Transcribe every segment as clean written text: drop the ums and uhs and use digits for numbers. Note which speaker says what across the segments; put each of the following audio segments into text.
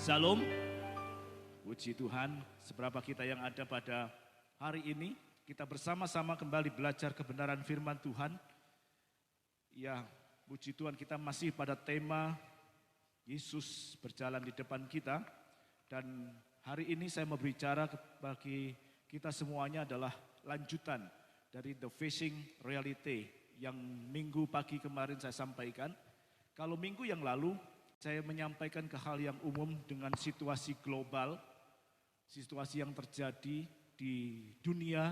Speaker 1: Shalom, puji Tuhan, seberapa kita yang ada pada hari ini, kita bersama-sama kembali belajar kebenaran firman Tuhan. Ya, puji Tuhan, kita masih pada tema Yesus berjalan di depan kita. Dan hari ini saya mau berbicara bagi kita semuanya adalah lanjutan dari The Facing Reality yang minggu pagi kemarin saya sampaikan. Kalau minggu yang lalu saya menyampaikan ke hal yang umum dengan situasi global, situasi yang terjadi di dunia,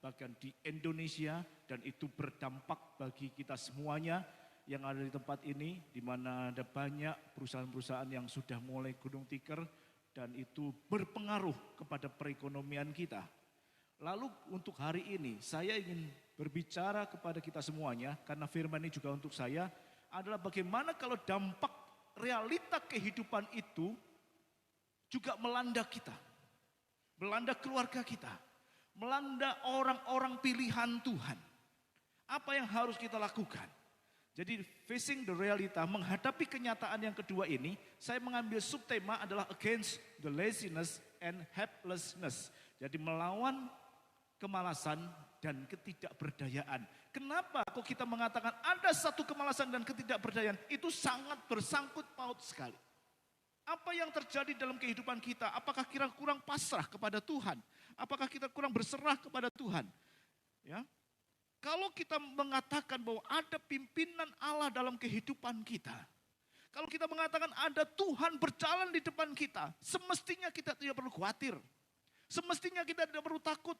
Speaker 1: bahkan di Indonesia, dan itu berdampak bagi kita semuanya yang ada di tempat ini, di mana ada banyak perusahaan-perusahaan yang sudah mulai gulung tikar, dan itu berpengaruh kepada perekonomian kita. Lalu untuk hari ini, saya ingin berbicara kepada kita semuanya, karena firman ini juga untuk saya, adalah bagaimana kalau dampak realita kehidupan itu juga melanda kita, melanda keluarga kita, melanda orang-orang pilihan Tuhan. Apa yang harus kita lakukan? Jadi facing the realita, menghadapi kenyataan yang kedua ini, saya mengambil subtema adalah against the laziness and helplessness. Jadi melawan kemalasan dan ketidakberdayaan. Kenapa kok kita mengatakan ada satu kemalasan dan ketidakberdayaan? Itu sangat bersangkut paut sekali. Apa yang terjadi dalam kehidupan kita? Apakah kita kurang pasrah kepada Tuhan? Apakah kita kurang berserah kepada Tuhan? Ya. Kalau kita mengatakan bahwa ada pimpinan Allah dalam kehidupan kita, kalau kita mengatakan ada Tuhan berjalan di depan kita, semestinya kita tidak perlu khawatir. Semestinya kita tidak perlu takut.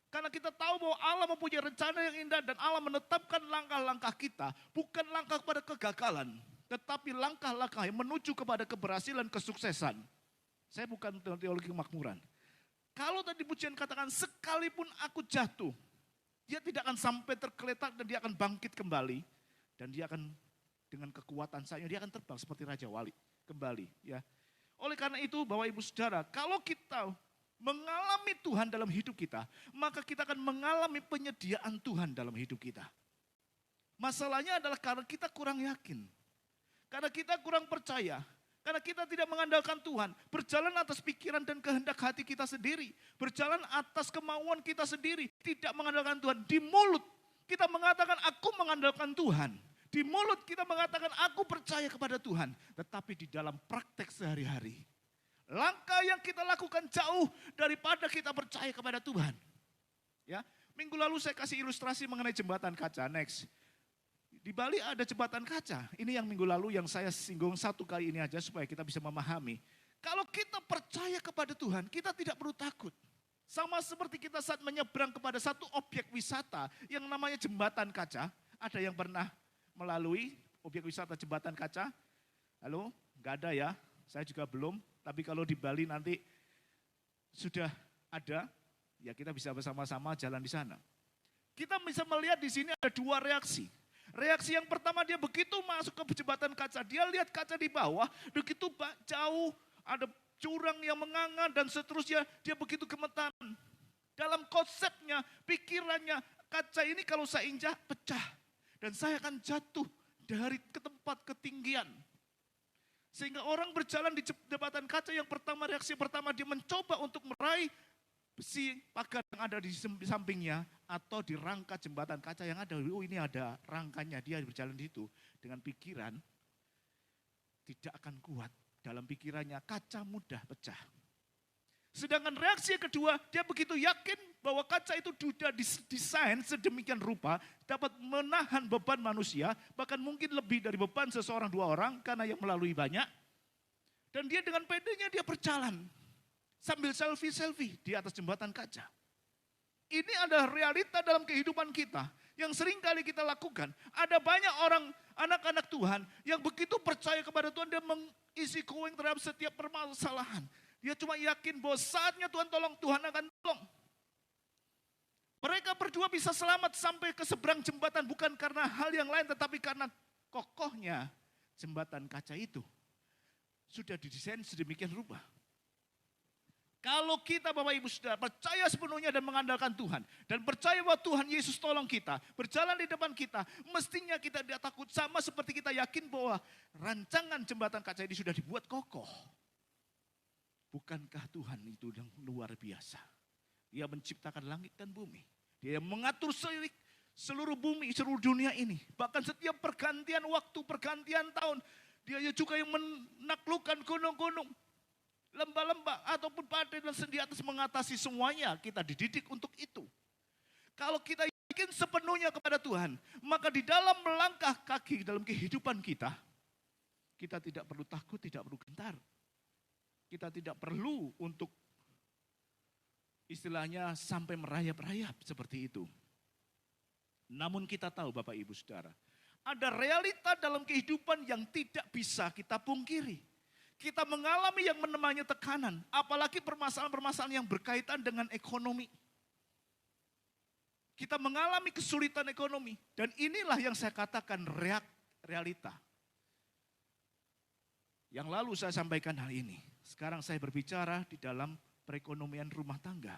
Speaker 1: Karena kita tahu bahwa Allah mempunyai rencana yang indah dan Allah menetapkan langkah-langkah kita, bukan langkah kepada kegagalan, tetapi langkah-langkah yang menuju kepada keberhasilan, kesuksesan. Saya bukan teologi kemakmuran. Kalau tadi pujian katakan, sekalipun aku jatuh, dia tidak akan sampai tergeletak dan dia akan bangkit kembali. Dan dia akan dengan kekuatan saya, dia akan terbang seperti Raja Wali kembali. Ya. Oleh karena itu, Bapak Ibu Saudara, kalau kita mengalami Tuhan dalam hidup kita, maka kita akan mengalami penyediaan Tuhan dalam hidup kita. Masalahnya adalah karena kita kurang yakin, karena kita kurang percaya, karena kita tidak mengandalkan Tuhan, berjalan atas pikiran dan kehendak hati kita sendiri, berjalan atas kemauan kita sendiri, tidak mengandalkan Tuhan. Di mulut kita mengatakan aku mengandalkan Tuhan, di mulut kita mengatakan aku percaya kepada Tuhan, tetapi di dalam praktek sehari-hari, langkah yang kita lakukan jauh daripada kita percaya kepada Tuhan. Ya, minggu lalu saya kasih ilustrasi mengenai jembatan kaca. Next, di Bali ada jembatan kaca. Ini yang minggu lalu yang saya singgung satu kali ini aja supaya kita bisa memahami. Kalau kita percaya kepada Tuhan, kita tidak perlu takut. Sama seperti kita saat menyeberang kepada satu objek wisata yang namanya jembatan kaca. Ada yang pernah melalui objek wisata jembatan kaca? Halo? Gak ada ya? Saya juga belum. Tapi kalau di Bali nanti sudah ada, ya kita bisa bersama-sama jalan di sana. Kita bisa melihat di sini ada dua reaksi. Reaksi yang pertama, dia begitu masuk ke jembatan kaca, dia lihat kaca di bawah, begitu jauh, ada jurang yang menganga dan seterusnya, dia begitu gemetar. Dalam konsepnya, pikirannya, kaca ini kalau saya injak pecah. Dan saya akan jatuh dari ke tempat ketinggian. Sehingga orang berjalan di jembatan kaca yang pertama, reaksi pertama dia mencoba untuk meraih besi pagar yang ada di sampingnya atau di rangka jembatan kaca yang ada. Oh, ini ada rangkanya, dia berjalan di situ dengan pikiran tidak akan kuat. Dalam pikirannya kaca mudah pecah. Sedangkan reaksi yang kedua, dia begitu yakin bahwa kaca itu sudah didesain sedemikian rupa dapat menahan beban manusia, bahkan mungkin lebih dari beban seseorang dua orang karena yang melalui banyak. Dan dia dengan pedenya dia berjalan sambil selfie-selfie di atas jembatan kaca. Ini adalah realita dalam kehidupan kita yang sering kali kita lakukan. Ada banyak orang, anak-anak Tuhan yang begitu percaya kepada Tuhan, dia mengisi going terhadap setiap permasalahan. Dia cuma yakin bahwa saatnya Tuhan tolong, Tuhan akan tolong. Mereka berdua bisa selamat sampai ke seberang jembatan bukan karena hal yang lain, tetapi karena kokohnya jembatan kaca itu. Sudah didesain sedemikian rupa. Kalau kita Bapak Ibu Saudara percaya sepenuhnya dan mengandalkan Tuhan, dan percaya bahwa Tuhan Yesus tolong kita, berjalan di depan kita, mestinya kita tidak takut, sama seperti kita yakin bahwa rancangan jembatan kaca ini sudah dibuat kokoh. Bukankah Tuhan itu yang luar biasa? Dia menciptakan langit dan bumi. Dia yang mengatur seluruh bumi, seluruh dunia ini. Bahkan setiap pergantian waktu, pergantian tahun. Dia juga yang menaklukkan gunung-gunung, lembah-lembah, ataupun badai dan di atas mengatasi semuanya. Kita dididik untuk itu. Kalau kita yakin sepenuhnya kepada Tuhan, maka di dalam melangkah kaki dalam kehidupan kita tidak perlu takut, tidak perlu gentar. Kita tidak perlu untuk istilahnya sampai merayap-rayap seperti itu. Namun kita tahu Bapak Ibu Saudara, ada realita dalam kehidupan yang tidak bisa kita pungkiri. Kita mengalami yang namanya tekanan, apalagi permasalahan-permasalahan yang berkaitan dengan ekonomi. Kita mengalami kesulitan ekonomi, dan inilah yang saya katakan realita. Yang lalu saya sampaikan hal ini. Sekarang saya berbicara di dalam perekonomian rumah tangga.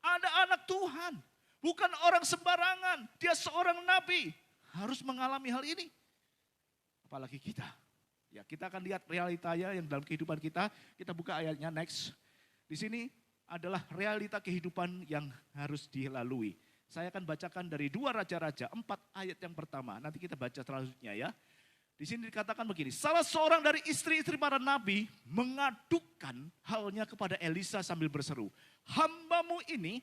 Speaker 1: Ada anak Tuhan, bukan orang sembarangan. Dia seorang nabi, harus mengalami hal ini. Apalagi kita. Ya, kita akan lihat realitanya yang dalam kehidupan kita. Kita buka ayatnya next. Di sini adalah realita kehidupan yang harus dilalui. Saya akan bacakan dari 2 Raja-Raja, 4 ayat yang pertama. Nanti kita baca selanjutnya ya. Di sini dikatakan begini, salah seorang dari istri-istri para nabi mengadukan halnya kepada Elisa sambil berseru, hambamu ini,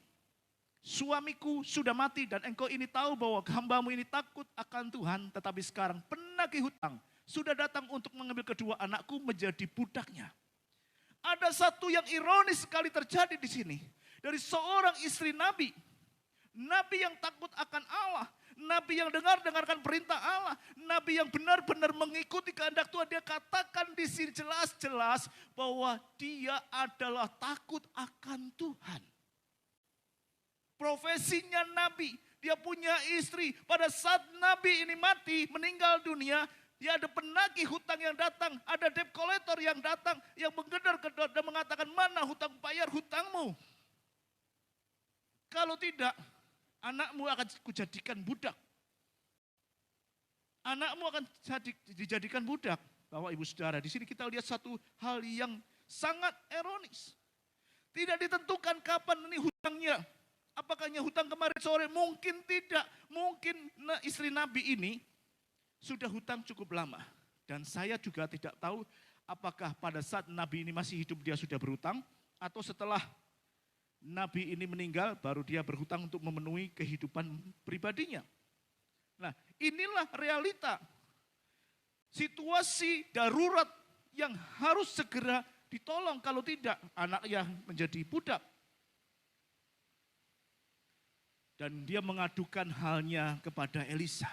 Speaker 1: suamiku sudah mati dan engkau ini tahu bahwa hambamu ini takut akan Tuhan, tetapi sekarang penagih hutang sudah datang untuk mengambil kedua anakku menjadi budaknya. Ada satu yang ironis sekali terjadi di sini. Dari seorang istri nabi, nabi yang takut akan Allah, nabi yang dengarkan perintah Allah, nabi yang benar-benar mengikuti kehendak Tuhan. Dia katakan di sini jelas-jelas bahwa dia adalah takut akan Tuhan. Profesinya nabi, dia punya istri. Pada saat nabi ini mati, meninggal dunia, dia ada penagih hutang yang datang, ada debt collector yang datang, yang menggedor-gedor dan mengatakan, mana hutang, bayar hutangmu. Kalau tidak, anakmu akan kujadikan budak. Anakmu akan dijadikan budak. Bapak Ibu Saudara, di sini kita lihat satu hal yang sangat ironis. Tidak ditentukan kapan ini hutangnya. Apakah hutang kemarin sore? Mungkin tidak. Mungkin istri Nabi ini sudah hutang cukup lama. Dan saya juga tidak tahu apakah pada saat Nabi ini masih hidup dia sudah berhutang. Atau setelah Nabi ini meninggal baru dia berhutang untuk memenuhi kehidupan pribadinya. Nah, inilah realita. Situasi darurat yang harus segera ditolong, kalau tidak anaknya menjadi budak. Dan dia mengadukan halnya kepada Elisa.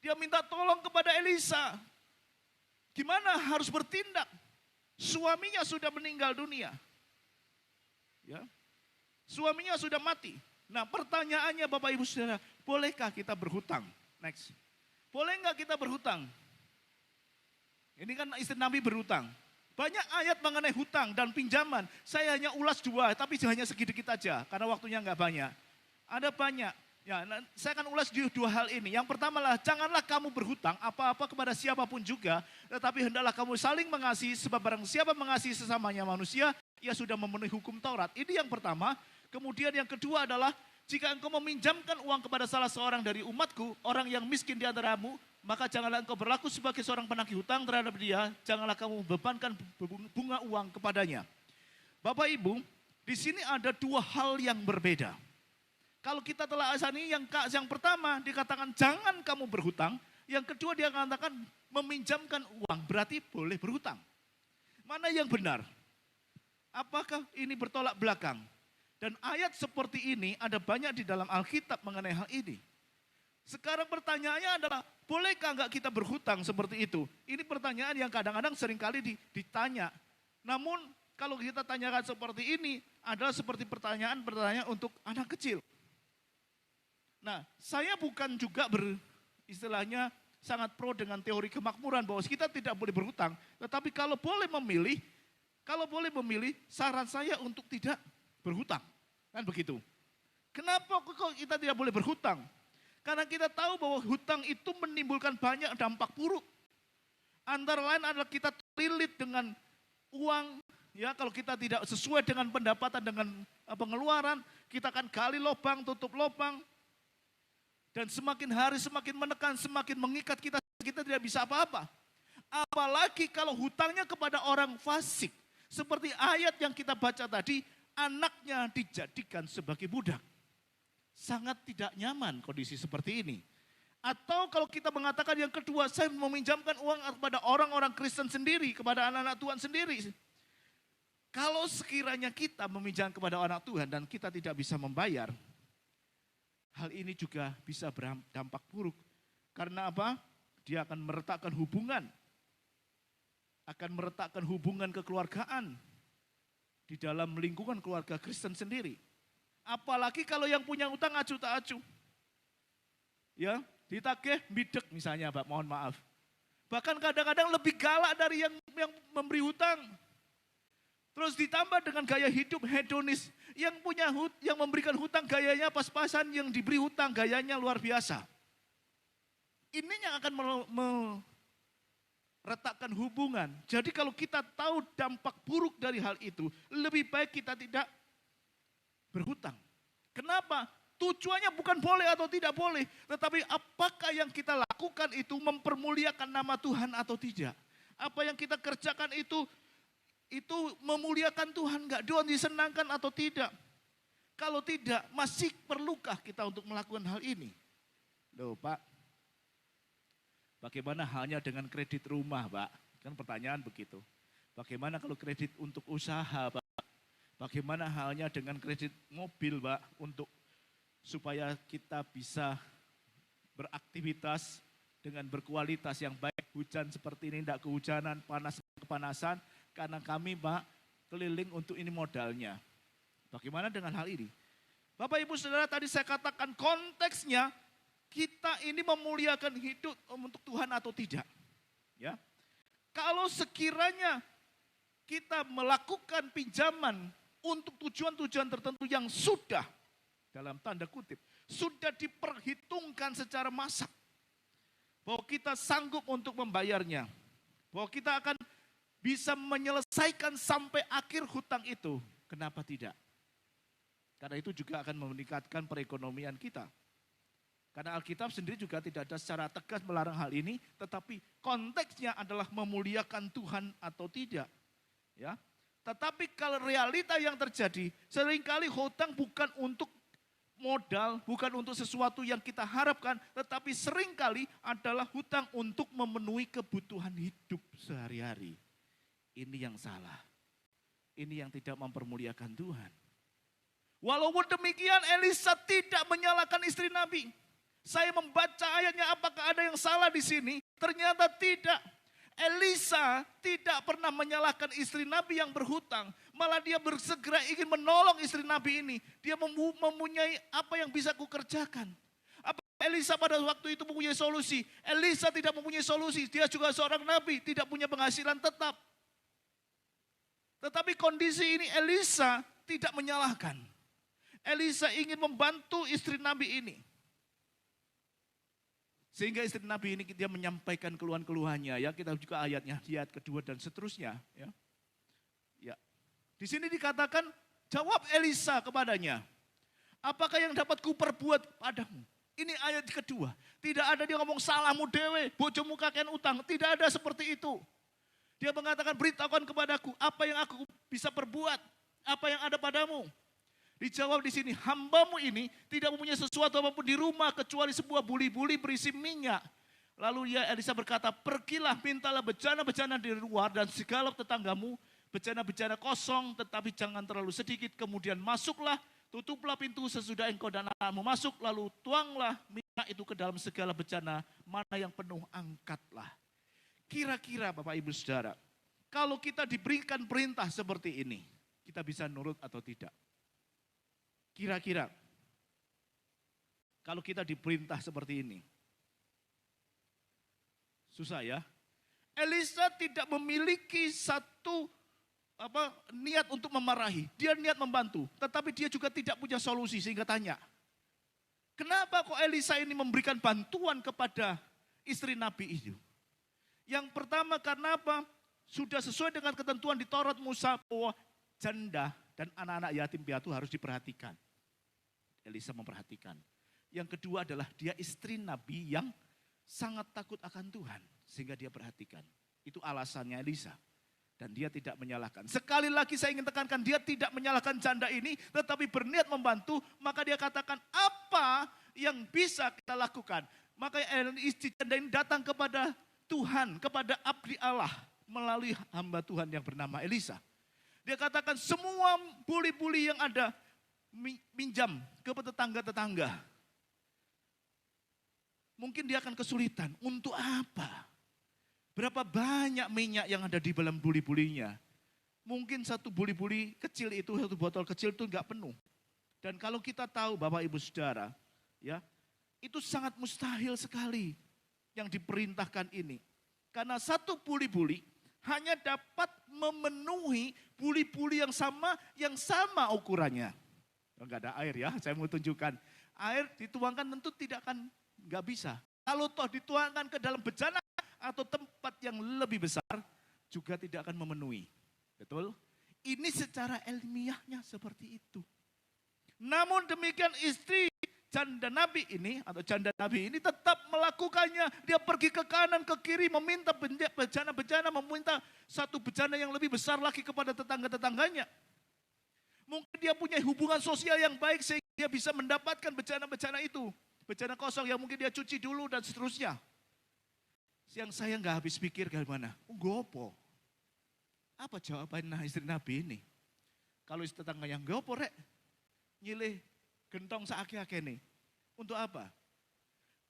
Speaker 1: Dia minta tolong kepada Elisa. Gimana harus bertindak? Suaminya sudah meninggal dunia. Ya. Suaminya sudah mati. Nah, pertanyaannya Bapak Ibu Saudara, bolehkah kita berhutang? Next. Boleh nggak kita berhutang? Ini kan istri Nabi berhutang. Banyak ayat mengenai hutang dan pinjaman. Saya hanya ulas 2, tapi hanya sedikit aja, karena waktunya nggak banyak. Ada banyak. Ya, saya akan ulas 2 hal ini. Yang pertama lah, janganlah kamu berhutang apa-apa kepada siapapun juga, tetapi hendaklah kamu saling mengasihi, sebab barang siapa mengasihi sesamanya manusia, ia sudah memenuhi hukum Taurat. Ini yang pertama. Kemudian yang kedua adalah, jika engkau meminjamkan uang kepada salah seorang dari umatku, orang yang miskin di antaramu, maka janganlah engkau berlaku sebagai seorang penagih hutang terhadap dia, janganlah kamu bebankan bunga uang kepadanya. Bapak Ibu, di sini ada 2 hal yang berbeda. Kalau kita telah asani, yang pertama dikatakan jangan kamu berhutang, yang kedua dia katakan meminjamkan uang, berarti boleh berhutang. Mana yang benar? Apakah ini bertolak belakang? Dan ayat seperti ini ada banyak di dalam Alkitab mengenai hal ini. Sekarang pertanyaannya adalah, bolehkah enggak kita berhutang seperti itu? Ini pertanyaan yang kadang-kadang seringkali ditanya. Namun kalau kita tanyakan seperti ini, adalah seperti pertanyaan-pertanyaan untuk anak kecil. Nah, saya bukan juga istilahnya sangat pro dengan teori kemakmuran bahwa kita tidak boleh berhutang. Tetapi kalau boleh memilih, saran saya untuk tidak berhutang. Kan begitu. Kenapa kok kita tidak boleh berhutang? Karena kita tahu bahwa hutang itu menimbulkan banyak dampak buruk. Antara lain adalah kita terlilit dengan uang Ya, kalau kita tidak sesuai dengan pendapatan, dengan pengeluaran, kita akan gali lubang, tutup lubang. Dan semakin hari semakin menekan, semakin mengikat kita tidak bisa apa-apa. Apalagi kalau hutangnya kepada orang fasik. Seperti ayat yang kita baca tadi, anaknya dijadikan sebagai budak. Sangat tidak nyaman kondisi seperti ini. Atau kalau kita mengatakan yang kedua, saya meminjamkan uang kepada orang-orang Kristen sendiri, kepada anak-anak Tuhan sendiri. Kalau sekiranya kita meminjam kepada anak Tuhan dan kita tidak bisa membayar, hal ini juga bisa berdampak buruk. Karena apa? Dia akan meretakkan hubungan. Akan meretakkan hubungan kekeluargaan di dalam lingkungan keluarga Kristen sendiri. Apalagi kalau yang punya utang acuh tak acuh. Ya, ditagih bidek misalnya, Pak, mohon maaf. Bahkan kadang-kadang lebih galak dari yang memberi hutang. Terus ditambah dengan gaya hidup hedonis. Yang memberikan hutang gayanya pas-pasan, yang diberi hutang gayanya luar biasa. Ini yang akan meretakkan hubungan. Jadi kalau kita tahu dampak buruk dari hal itu, lebih baik kita tidak berhutang. Kenapa? Tujuannya bukan boleh atau tidak boleh, tetapi apakah yang kita lakukan itu mempermuliakan nama Tuhan atau tidak? Apa yang kita kerjakan itu memuliakan Tuhan, enggak? Tuhan disenangkan atau tidak? Kalau tidak, masih perlukah kita untuk melakukan hal ini? Loh, Pak, bagaimana halnya dengan kredit rumah, Pak? Kan pertanyaan begitu. Bagaimana kalau kredit untuk usaha, Pak? Bagaimana halnya dengan kredit mobil, Pak? Supaya kita bisa beraktivitas dengan berkualitas yang baik. Hujan seperti ini, tidak kehujanan, panas kepanasan. Karena kami, Pak, keliling untuk ini modalnya. Bagaimana dengan hal ini? Bapak, Ibu, Saudara, tadi saya katakan konteksnya kita ini memuliakan hidup untuk Tuhan atau tidak. Ya, kalau sekiranya kita melakukan pinjaman untuk tujuan-tujuan tertentu yang sudah, dalam tanda kutip, sudah diperhitungkan secara masak. Bahwa kita sanggup untuk membayarnya. Bahwa kita akan bisa menyelesaikan sampai akhir hutang itu. Kenapa tidak? Karena itu juga akan meningkatkan perekonomian kita. Karena Alkitab sendiri juga tidak ada secara tegas melarang hal ini, tetapi konteksnya adalah memuliakan Tuhan atau tidak. Ya. Tetapi kalau realita yang terjadi, seringkali hutang bukan untuk modal, bukan untuk sesuatu yang kita harapkan, tetapi seringkali adalah hutang untuk memenuhi kebutuhan hidup sehari-hari. Ini yang salah. Ini yang tidak mempermuliakan Tuhan. Walaupun demikian Elisa tidak menyalahkan istri Nabi. Saya membaca ayatnya, apakah ada yang salah di sini? Ternyata tidak. Elisa tidak pernah menyalahkan istri Nabi yang berhutang. Malah dia bersegera ingin menolong istri Nabi ini. Dia mempunyai apa yang bisa kukerjakan. Apa Elisa pada waktu itu mempunyai solusi? Elisa tidak mempunyai solusi. Dia juga seorang nabi, tidak punya penghasilan tetap. Tetapi kondisi ini Elisa tidak menyalahkan. Elisa ingin membantu istri Nabi ini. Sehingga istri Nabi ini dia menyampaikan keluhan-keluhannya. Ya, kita juga ayatnya, ayat kedua dan seterusnya. Ya. Ya. Di sini dikatakan, jawab Elisa kepadanya. Apakah yang dapat kuperbuat padamu? Ini ayat kedua. Tidak ada dia ngomong salahmu dewe, bojomu kakek utang. Tidak ada seperti itu. Dia mengatakan, beritahukan kepadaku apa yang aku bisa perbuat, apa yang ada padamu. Dijawab di sini, hambamu ini tidak mempunyai sesuatu apapun di rumah kecuali sebuah buli-buli berisi minyak. Lalu Elisa berkata, pergilah mintalah bejana-bejana di luar dan segala tetanggamu, bejana-bejana kosong tetapi jangan terlalu sedikit. Kemudian masuklah, tutuplah pintu sesudah engkau dan anakmu masuk, lalu tuanglah minyak itu ke dalam segala bejana, mana yang penuh angkatlah. Kira-kira Bapak Ibu Saudara, kalau kita diberikan perintah seperti ini, kita bisa nurut atau tidak? Kira-kira, kalau kita diperintah seperti ini, susah ya. Elisa tidak memiliki satu niat untuk memarahi, dia niat membantu, tetapi dia juga tidak punya solusi sehingga tanya, kenapa kok Elisa ini memberikan bantuan kepada istri Nabi itu? Yang pertama karena apa? Sudah sesuai dengan ketentuan di Taurat Musa bahwa janda dan anak-anak yatim piatu harus diperhatikan. Elisa memperhatikan. Yang kedua adalah dia istri Nabi yang sangat takut akan Tuhan. Sehingga dia perhatikan. Itu alasannya Elisa. Dan dia tidak menyalahkan. Sekali lagi saya ingin tekankan, dia tidak menyalahkan janda ini, tetapi berniat membantu. Maka dia katakan, apa yang bisa kita lakukan? Maka istri janda ini datang kepada Tuhan, kepada abdi Allah. Melalui hamba Tuhan yang bernama Elisa. Dia katakan semua buli-buli yang ada minjam ke tetangga-tetangga. Mungkin dia akan kesulitan. Untuk apa? Berapa banyak minyak yang ada di dalam buli-bulinya? Mungkin satu buli-buli kecil itu, satu botol kecil itu enggak penuh. Dan kalau kita tahu Bapak Ibu Saudara, ya, itu sangat mustahil sekali yang diperintahkan ini. Karena satu buli-buli hanya dapat memenuhi buli-buli yang sama ukurannya. Enggak ada air ya, saya mau tunjukkan. Air dituangkan tentu enggak bisa. Kalau toh dituangkan ke dalam bejana atau tempat yang lebih besar, juga tidak akan memenuhi. Betul? Ini secara ilmiahnya seperti itu. Namun demikian istri janda Nabi ini atau janda Nabi ini tetap melakukannya. Dia pergi ke kanan, ke kiri, meminta bejana-bejana, meminta satu bejana yang lebih besar lagi kepada tetangga-tetangganya. Mungkin dia punya hubungan sosial yang baik sehingga dia bisa mendapatkan bejana-bejana itu. Bejana kosong yang mungkin dia cuci dulu dan seterusnya. Yang saya nggak habis pikir gimana? Gopo. Apa jawaban istri Nabi ini? Kalau istri tetangganya, gopo rek, nyilih gentong seake-ake nih. Untuk apa?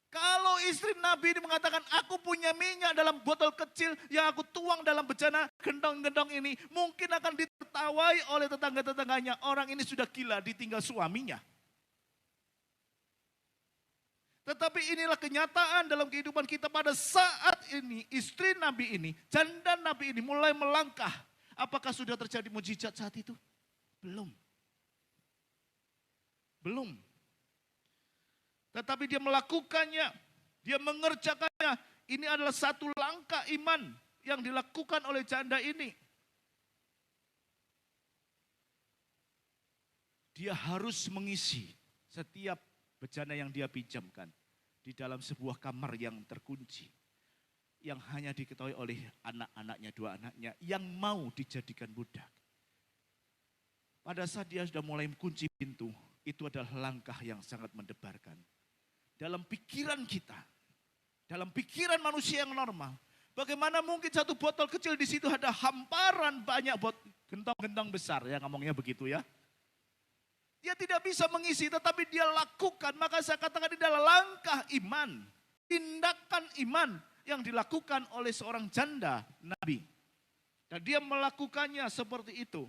Speaker 1: Kalau istri Nabi ini mengatakan, aku punya minyak dalam botol kecil yang aku tuang dalam bejana gentong-gentong ini, mungkin akan ditertawai oleh tetangga-tetangganya. Orang ini sudah gila ditinggal suaminya. Tetapi inilah kenyataan dalam kehidupan kita pada saat ini, istri Nabi ini, janda Nabi ini mulai melangkah. Apakah sudah terjadi mujizat saat itu? Belum. Belum. Tetapi dia melakukannya, dia mengerjakannya. Ini adalah satu langkah iman yang dilakukan oleh janda ini. Dia harus mengisi setiap bejana yang dia pinjamkan di dalam sebuah kamar yang terkunci. Yang hanya diketahui oleh anak-anaknya, dua anaknya yang mau dijadikan budak. Pada saat dia sudah mulai kunci pintu, itu adalah langkah yang sangat mendebarkan. Dalam pikiran kita, dalam pikiran manusia yang normal, bagaimana mungkin satu botol kecil di situ ada hamparan banyak gentong-gentong besar, ya ngomongnya begitu ya. Dia tidak bisa mengisi, tetapi dia lakukan. Maka saya katakan ini adalah langkah iman. Tindakan iman yang dilakukan oleh seorang janda Nabi. Dan dia melakukannya seperti itu.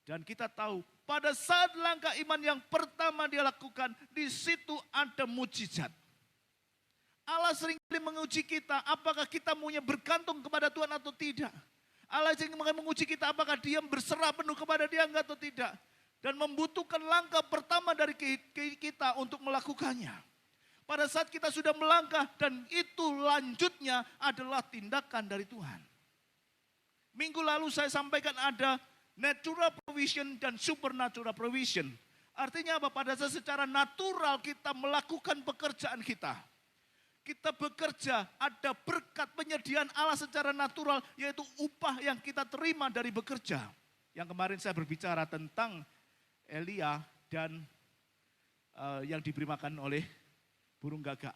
Speaker 1: Dan kita tahu pada saat langkah iman yang pertama dia lakukan, di situ ada mujizat. Allah seringkali menguji kita, apakah kita maunya bergantung kepada Tuhan atau tidak. Allah sering menguji kita, apakah dia berserah penuh kepada dia atau tidak. Dan membutuhkan langkah pertama dari kita untuk melakukannya. Pada saat kita sudah melangkah dan itu lanjutnya adalah tindakan dari Tuhan. Minggu lalu saya sampaikan ada natural provision dan supernatural provision. Artinya apa? Pada saat secara natural kita melakukan pekerjaan kita. Kita bekerja, ada berkat penyediaan Allah secara natural, yaitu upah yang kita terima dari bekerja. Yang kemarin saya berbicara tentang Elia dan yang diberi makan oleh burung gagak.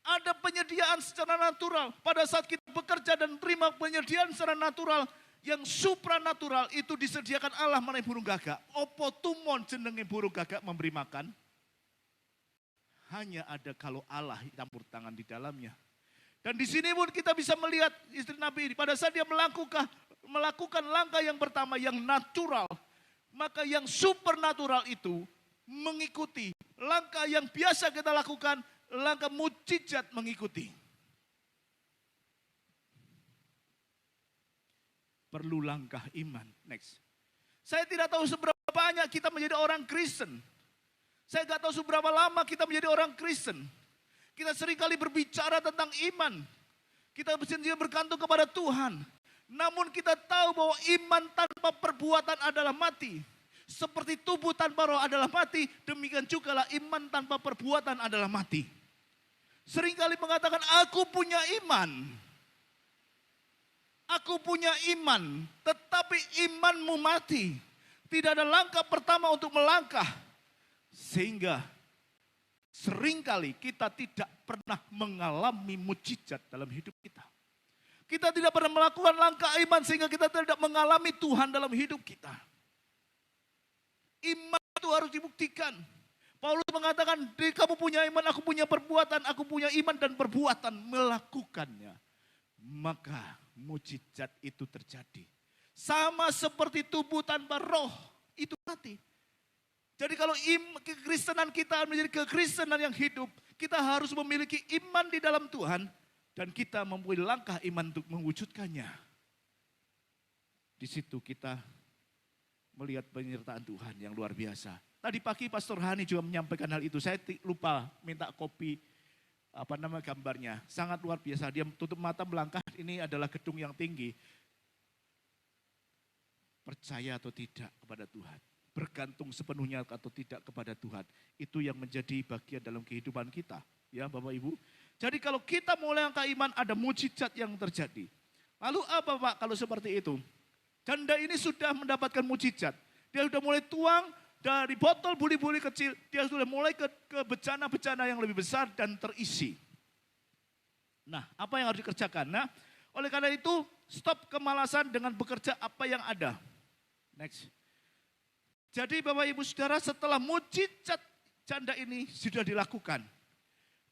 Speaker 1: Ada penyediaan secara natural. Pada saat kita bekerja dan terima penyediaan secara natural, yang supranatural itu disediakan Allah melalui burung gagak. Opo tumon jenenge burung gagak memberi makan? Hanya ada kalau Allah campur tangan di dalamnya. Dan di sini pun kita bisa melihat istri Nabi ini. Pada saat dia melakukan langkah yang pertama yang natural, maka yang supernatural itu mengikuti. Langkah yang biasa kita lakukan, langkah mujizat mengikuti. Perlu langkah iman. Next. Saya tidak tahu seberapa banyak kita menjadi orang Kristen. Saya tidak tahu seberapa lama kita menjadi orang Kristen. Kita seringkali berbicara tentang iman. Kita berjanji bergantung kepada Tuhan. Namun kita tahu bahwa iman tanpa perbuatan adalah mati. Seperti tubuh tanpa roh adalah mati, demikian juga lah iman tanpa perbuatan adalah mati. Seringkali mengatakan, aku punya iman. Aku punya iman, tetapi imanmu mati. Tidak ada langkah pertama untuk melangkah. Sehingga seringkali kita tidak pernah mengalami mukjizat dalam hidup kita. Kita tidak pernah melakukan langkah iman sehingga kita tidak mengalami Tuhan dalam hidup kita. Iman itu harus dibuktikan. Paulus mengatakan, kamu punya iman, aku punya perbuatan, aku punya iman dan perbuatan melakukannya. Maka mukjizat itu terjadi. Sama seperti tubuh tanpa roh, itu mati. Jadi kalau kekristenan kita menjadi kekristenan yang hidup, kita harus memiliki iman di dalam Tuhan dan kita mempunyai langkah iman untuk mewujudkannya. Di situ kita melihat penyertaan Tuhan yang luar biasa. Tadi pagi Pastor Hani juga menyampaikan hal itu. Saya lupa minta kopi gambarnya. Sangat luar biasa. Dia tutup mata melangkah, ini adalah gedung yang tinggi. Percaya atau tidak kepada Tuhan. Bergantung sepenuhnya atau tidak kepada Tuhan. Itu yang menjadi bagian dalam kehidupan kita. Ya Bapak Ibu. Jadi kalau kita mulai langkah iman ada mukjizat yang terjadi. Lalu apa Pak kalau seperti itu? Janda ini sudah mendapatkan mukjizat. Dia sudah mulai tuang dari botol buli-buli kecil. Dia sudah mulai ke bejana-bejana yang lebih besar dan terisi. Nah apa yang harus dikerjakan? Nah oleh karena itu stop kemalasan dengan bekerja apa yang ada. Next. Jadi Bapak Ibu Saudara setelah mukjizat janda ini sudah dilakukan.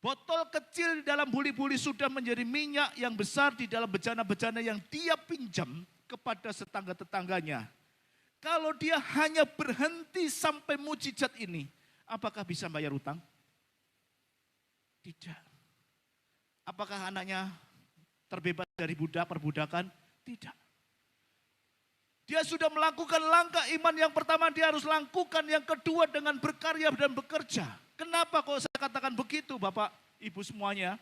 Speaker 1: Botol kecil di dalam buli-buli sudah menjadi minyak yang besar di dalam bejana-bejana yang dia pinjam kepada tetangga-tetangganya. Kalau dia hanya berhenti sampai mukjizat ini, apakah bisa bayar utang? Tidak. Apakah anaknya terbebas dari perbudakan? Tidak. Dia sudah melakukan langkah iman yang pertama dia harus lakukan, yang kedua dengan berkarya dan bekerja. Kenapa kok saya katakan begitu Bapak Ibu semuanya?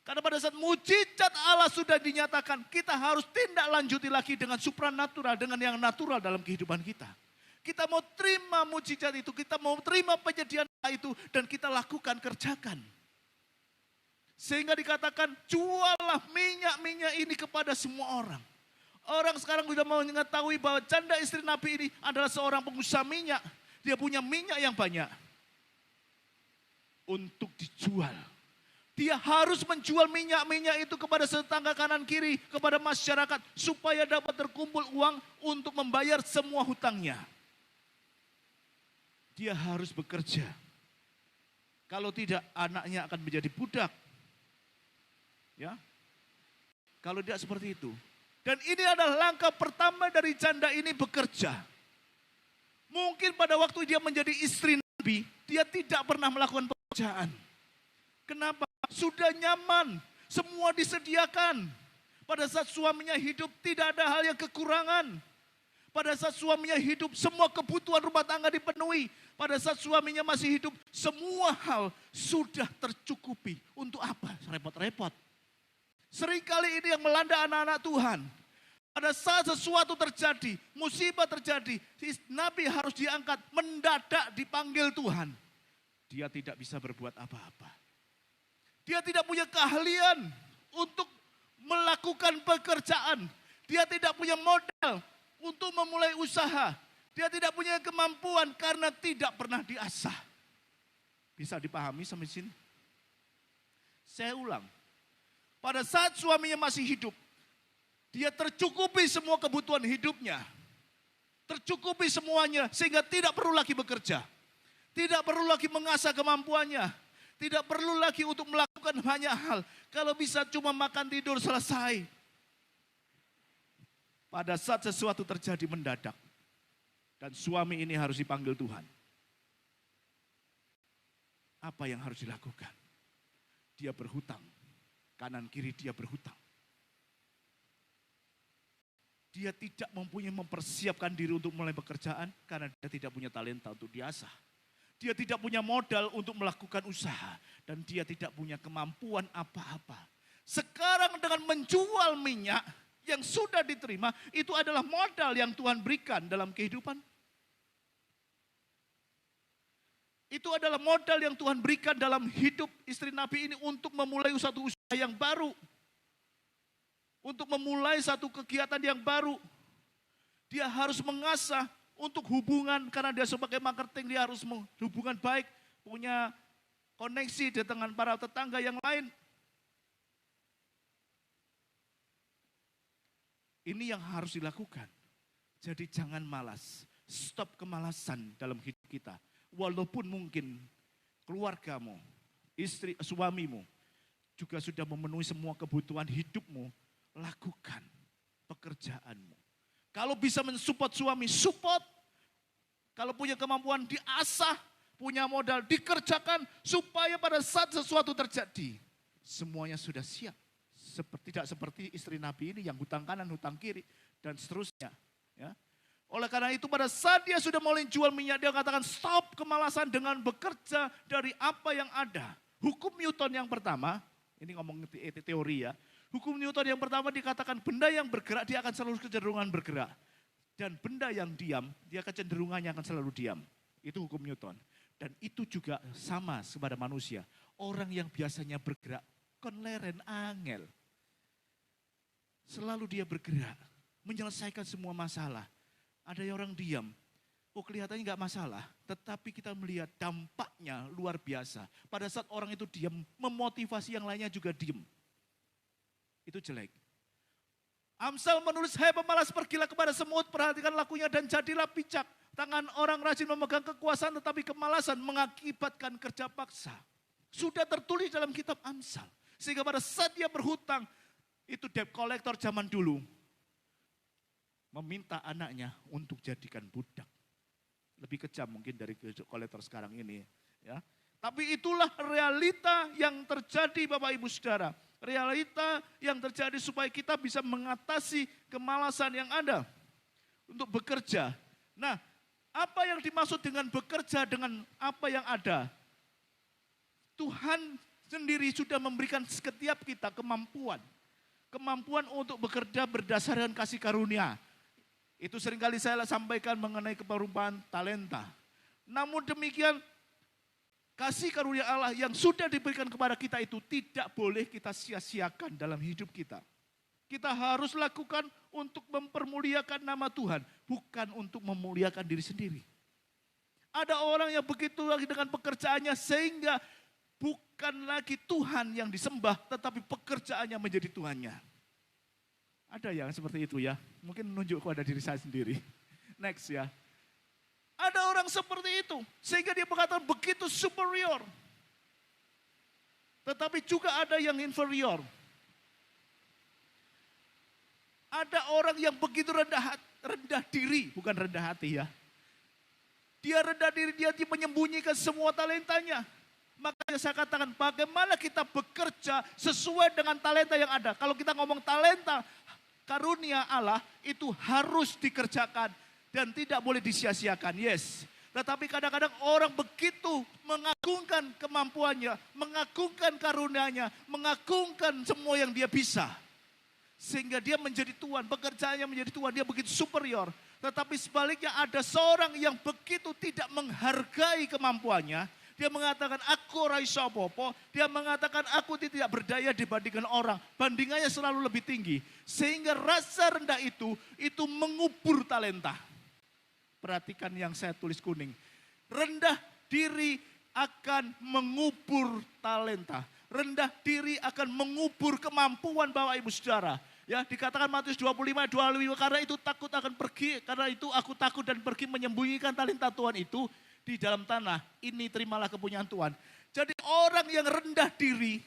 Speaker 1: Karena pada saat mukjizat Allah sudah dinyatakan, kita harus tindak lanjuti lagi dengan supranatural, dengan yang natural dalam kehidupan kita. Kita mau terima mukjizat itu, kita mau terima penyediaan itu dan kita lakukan, kerjakan. Sehingga dikatakan juallah minyak-minyak ini kepada semua orang. Orang sekarang sudah mau mengetahui bahwa janda istri Nabi ini adalah seorang pengusaha minyak. Dia punya minyak yang banyak. Untuk dijual. Dia harus menjual minyak-minyak itu kepada tetangga kanan kiri, kepada masyarakat. Supaya dapat terkumpul uang untuk membayar semua hutangnya. Dia harus bekerja. Kalau tidak anaknya akan menjadi budak. Ya, kalau tidak seperti itu. Dan ini adalah langkah pertama dari janda ini bekerja. Mungkin pada waktu dia menjadi istri Nabi, dia tidak pernah melakukan pekerjaan. Kenapa? Sudah nyaman, semua disediakan. Pada saat suaminya hidup tidak ada hal yang kekurangan. Pada saat suaminya hidup semua kebutuhan rumah tangga dipenuhi. Pada saat suaminya masih hidup semua hal sudah tercukupi. Untuk apa? Repot-repot. Seringkali ini yang melanda anak-anak Tuhan. Pada saat sesuatu terjadi, musibah terjadi, Nabi harus diangkat, mendadak dipanggil Tuhan. Dia tidak bisa berbuat apa-apa. Dia tidak punya keahlian untuk melakukan pekerjaan. Dia tidak punya modal untuk memulai usaha. Dia tidak punya kemampuan karena tidak pernah diasah. Bisa dipahami sampai sini? Saya ulang. Pada saat suaminya masih hidup, dia tercukupi semua kebutuhan hidupnya. Tercukupi semuanya sehingga tidak perlu lagi bekerja. Tidak perlu lagi mengasah kemampuannya. Tidak perlu lagi untuk melakukan banyak hal. Kalau bisa cuma makan tidur selesai. Pada saat sesuatu terjadi mendadak. Dan suami ini harus dipanggil Tuhan. Apa yang harus dilakukan? Dia berhutang. Kanan kiri dia berhutang. Dia tidak mempersiapkan diri untuk mulai pekerjaan karena dia tidak punya talenta untuk diasah. Dia tidak punya modal untuk melakukan usaha dan dia tidak punya kemampuan apa-apa. Sekarang dengan menjual minyak yang sudah diterima, itu adalah modal yang Tuhan berikan dalam kehidupan. Itu adalah modal yang Tuhan berikan dalam hidup istri Nabi ini untuk memulai satu usaha yang baru. Untuk memulai satu kegiatan yang baru. Dia harus mengasah untuk hubungan, karena dia sebagai marketing, dia harus hubungan baik, punya koneksi dengan para tetangga yang lain. Ini yang harus dilakukan. Jadi jangan malas. Stop kemalasan dalam hidup kita. Walaupun mungkin keluargamu, istri, suamimu juga sudah memenuhi semua kebutuhan hidupmu, lakukan pekerjaanmu. Kalau bisa mensupport suami, support. Kalau punya kemampuan diasah, punya modal dikerjakan supaya pada saat sesuatu terjadi, semuanya sudah siap. Tidak seperti istri Nabi ini yang hutang kanan, hutang kiri, dan seterusnya. Ya. Oleh karena itu pada saat dia sudah mulai jual minyak, dia katakan stop kemalasan dengan bekerja dari apa yang ada. Hukum Newton yang pertama, ini ngomong teori ya. Hukum Newton yang pertama dikatakan benda yang bergerak dia akan selalu kecenderungan bergerak. Dan benda yang diam, dia kecenderungannya akan selalu diam. Itu hukum Newton. Dan itu juga sama kepada manusia. Orang yang biasanya bergerak, konleren angel. Selalu dia bergerak, menyelesaikan semua masalah. Ada yang orang diam, kelihatannya nggak masalah, tetapi kita melihat dampaknya luar biasa. Pada saat orang itu diam, memotivasi yang lainnya juga diam. Itu jelek. Amsal menulis, hai pemalas, pergilah kepada semut, perhatikan lakunya dan jadilah bijak. Tangan orang rajin memegang kekuasaan, tetapi kemalasan mengakibatkan kerja paksa. Sudah tertulis dalam kitab Amsal. Sehingga pada saat dia berhutang, itu debt collector zaman dulu meminta anaknya untuk jadikan budak. Lebih kejam mungkin dari kolektor sekarang ini. Ya. Tapi itulah realita yang terjadi Bapak Ibu Saudara. Realita yang terjadi supaya kita bisa mengatasi kemalasan yang ada untuk bekerja. Nah, apa yang dimaksud dengan bekerja dengan apa yang ada? Tuhan sendiri sudah memberikan setiap kita kemampuan. Kemampuan untuk bekerja berdasarkan kasih karunia. Itu seringkali saya sampaikan mengenai keperumpamaan talenta. Namun demikian, kasih karunia Allah yang sudah diberikan kepada kita itu tidak boleh kita sia-siakan dalam hidup kita. Kita harus lakukan untuk mempermuliakan nama Tuhan, bukan untuk memuliakan diri sendiri. Ada orang yang begitu lagi dengan pekerjaannya sehingga bukan lagi Tuhan yang disembah, tetapi pekerjaannya menjadi Tuhannya. Ada yang seperti itu ya, mungkin menunjuk kepada diri saya sendiri. Next ya. Ada orang seperti itu, sehingga dia berkata begitu superior. Tetapi juga ada yang inferior. Ada orang yang begitu rendah diri, bukan rendah hati ya. Dia rendah diri, dia menyembunyikan semua talentanya. Makanya saya katakan bagaimana kita bekerja sesuai dengan talenta yang ada. Kalau kita ngomong talenta, karunia Allah itu harus dikerjakan dan tidak boleh disia-siakan. Yes. Tetapi kadang-kadang orang begitu mengagungkan kemampuannya, mengagungkan karunianya, mengagungkan semua yang dia bisa. Sehingga dia menjadi Tuhan, pekerjaannya menjadi Tuhan, dia begitu superior. Tetapi sebaliknya ada seorang yang begitu tidak menghargai kemampuannya. Dia mengatakan aku ora iso apa-apa. Dia mengatakan aku tidak berdaya dibandingkan orang. Bandingannya selalu lebih tinggi. Sehingga rasa rendah itu mengubur talenta. Perhatikan yang saya tulis kuning. Rendah diri akan mengubur talenta. Rendah diri akan mengubur kemampuan Bapak Ibu Saudara. Ya, dikatakan Matius 25:25 karena itu takut akan pergi, karena itu aku takut dan pergi menyembunyikan talenta Tuhan itu di dalam tanah, ini terimalah kepunyaan Tuhan. Jadi orang yang rendah diri,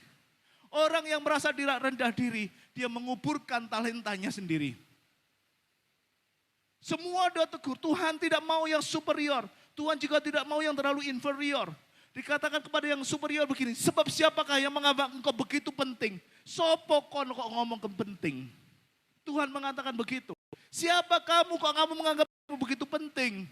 Speaker 1: orang yang merasa rendah diri, dia menguburkan talentanya sendiri. Semua doa tegur, Tuhan tidak mau yang superior, Tuhan juga tidak mau yang terlalu inferior. Dikatakan kepada yang superior begini, sebab siapakah yang menganggap engkau begitu penting? Sopo kon kok ngomong penting? Tuhan mengatakan begitu. Siapa kamu kok kamu menganggap begitu penting?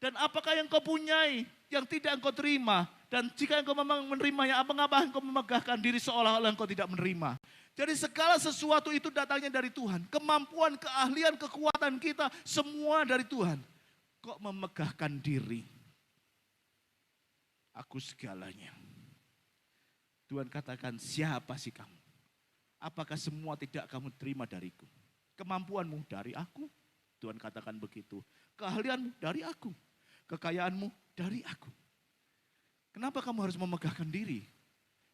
Speaker 1: Dan apakah yang kau punyai yang tidak engkau terima? Dan jika engkau memang menerimanya, mengapa engkau memegahkan diri seolah-olah engkau tidak menerima? Jadi segala sesuatu itu datangnya dari Tuhan. Kemampuan, keahlian, kekuatan kita semua dari Tuhan. Kok memegahkan diri? Aku segalanya. Tuhan katakan, siapa sih kamu? Apakah semua tidak kamu terima dariku? Kemampuanmu dari aku. Tuhan katakan begitu. Keahlianmu dari aku. Kekayaanmu dari aku. Kenapa kamu harus memegahkan diri?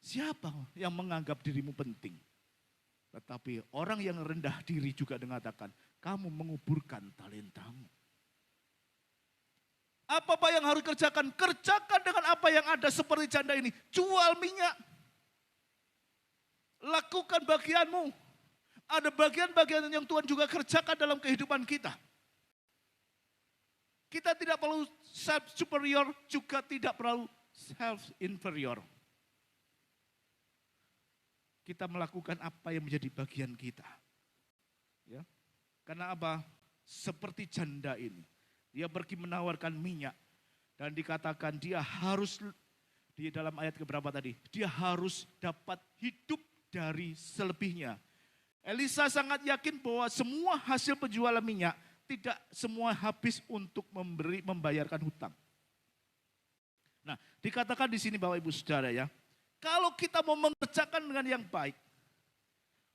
Speaker 1: Siapa yang menganggap dirimu penting? Tetapi orang yang rendah diri juga mengatakan, kamu menguburkan talentamu. Apa yang harus kerjakan? Kerjakan dengan apa yang ada seperti janda ini. Jual minyak. Lakukan bagianmu. Ada bagian-bagian yang Tuhan juga kerjakan dalam kehidupan kita. Kita tidak perlu self-superior, juga tidak perlu self-inferior. Kita melakukan apa yang menjadi bagian kita. Ya. Karena apa? Seperti janda ini. Dia pergi menawarkan minyak. Dan dikatakan dia harus, di dalam ayat keberapa tadi? Dia harus dapat hidup dari selebihnya. Elisa sangat yakin bahwa semua hasil penjualan minyak tidak semua habis untuk membayarkan hutang. Nah, dikatakan di sini Bapak Ibu Saudara ya, kalau kita mau mengerjakan dengan yang baik,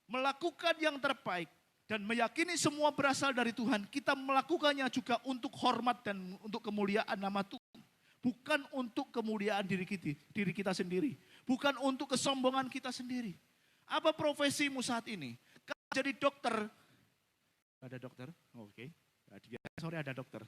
Speaker 1: melakukan yang terbaik, dan meyakini semua berasal dari Tuhan, kita melakukannya juga untuk hormat dan untuk kemuliaan nama Tuhan. Bukan untuk kemuliaan diri kita sendiri. Bukan untuk kesombongan kita sendiri. Apa profesimu saat ini? Kalau jadi dokter, ada dokter? Oke. Dia sore ada dokter.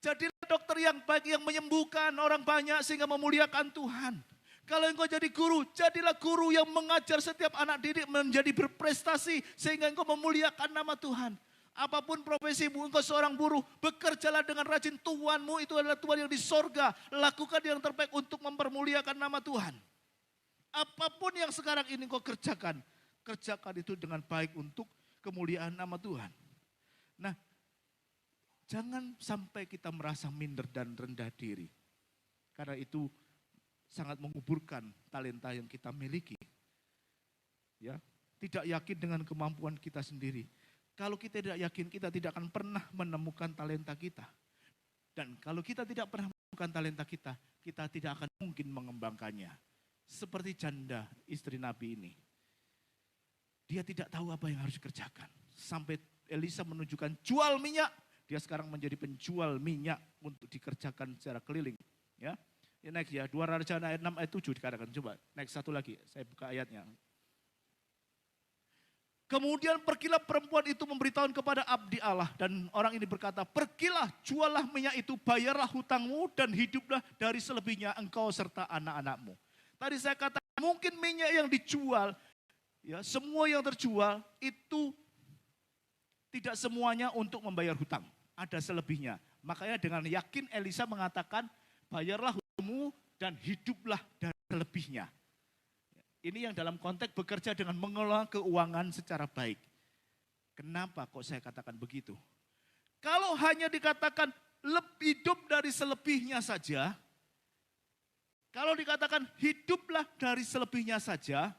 Speaker 1: Jadilah dokter yang baik, yang menyembuhkan orang banyak sehingga memuliakan Tuhan. Kalau engkau jadi guru, jadilah guru yang mengajar setiap anak didik menjadi berprestasi sehingga engkau memuliakan nama Tuhan. Apapun profesimu, engkau seorang buruh, bekerjalah dengan rajin. Tuhanmu itu adalah Tuhan yang di sorga. Lakukan yang terbaik untuk mempermuliakan nama Tuhan. Apapun yang sekarang ini engkau kerjakan, kerjakan itu dengan baik untuk kemuliaan nama Tuhan. Nah, jangan sampai kita merasa minder dan rendah diri. Karena itu sangat menguburkan talenta yang kita miliki. Ya, tidak yakin dengan kemampuan kita sendiri. Kalau kita tidak yakin, kita tidak akan pernah menemukan talenta kita. Dan kalau kita tidak pernah menemukan talenta kita, kita tidak akan mungkin mengembangkannya. Seperti janda istri Nabi ini. Dia tidak tahu apa yang harus dikerjakan. Sampai Elisa menunjukkan jual minyak. Dia sekarang menjadi penjual minyak untuk dikerjakan secara keliling. Ya, next ya, 2 Raja ayat 6 ayat 7 dikatakan. Coba next satu lagi, saya buka ayatnya. Kemudian pergilah perempuan itu memberitahu kepada abdi Allah. Dan orang ini berkata, pergilah, jualah minyak itu, bayarlah hutangmu dan hiduplah dari selebihnya engkau serta anak-anakmu. Tadi saya katakan mungkin minyak yang dijual, ya semua yang terjual itu tidak semuanya untuk membayar hutang. Ada selebihnya. Makanya dengan yakin Elisa mengatakan, bayarlah hutangmu dan hiduplah dari selebihnya. Ini yang dalam konteks bekerja dengan mengelola keuangan secara baik. Kenapa kok saya katakan begitu? Kalau hanya dikatakan hidup dari selebihnya saja, kalau dikatakan hiduplah dari selebihnya saja,